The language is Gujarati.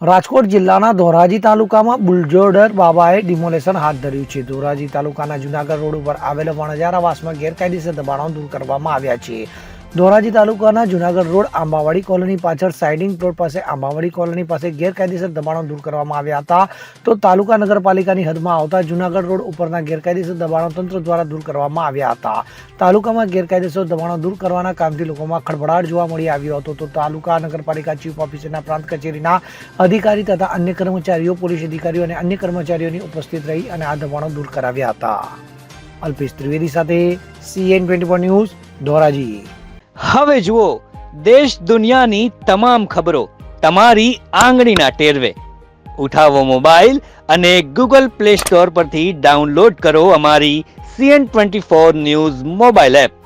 રાજકોટ જિલ્લાના ધોરાજી તાલુકામાં બુલડોઝર બાબાએ ડિમોલેશન હાથ ધર્યું છે. ધોરાજી તાલુકાના જુનાગઢ રોડ ઉપર આવેલા વણઝારા વાસમાં ગેરકાયદેસર દબાણો દૂર કરવામાં આવ્યા છે. ધોરાજી તાલુકાના જુનાગઢ રોડ આંબાવાડી કોલોની પાછળ સાઇડિંગ પ્લોટ પાસે આંબાવાડી કોલોની પાસે ગેરકાયદેસર દબાણો દૂર કરવામાં આવ્યા હતા. તો તાલુકા નગરપાલિકાની હદમાં આવતા જુનાગઢ રોડ ઉપરના ગેરકાયદેસર દબાણો તંત્ર દ્વારા દૂર કરવામાં આવ્યા હતા. તાલુકામાં ગેરકાયદેસર દબાણો દૂર કરવાના કામથી લોકોમાં ખળભળાટ જોવા મળી આવ્યો હતો. તો તાલુકા નગરપાલિકા ચીફ ઓફિસરના પ્રાંત કચેરીના અધિકારી તથા અન્ય કર્મચારીઓ, પોલીસ અધિકારીઓ અને અન્ય કર્મચારીઓની ઉપસ્થિત રહી અને આ દબાણો દૂર કરાવ્યા હતા. અલ્પેશ ત્રિવેદી સાથે CN24 ન્યૂઝ, ધોરાજી. હવે જુઓ દેશ દુનિયાની તમામ ખબરો તમારી આંગળીના ટેરવે. ઉઠાવો મોબાઈલ અને ગૂગલ પ્લે સ્ટોર પરથી ડાઉનલોડ કરો અમારી CN24 ન્યૂઝ મોબાઈલ એપ.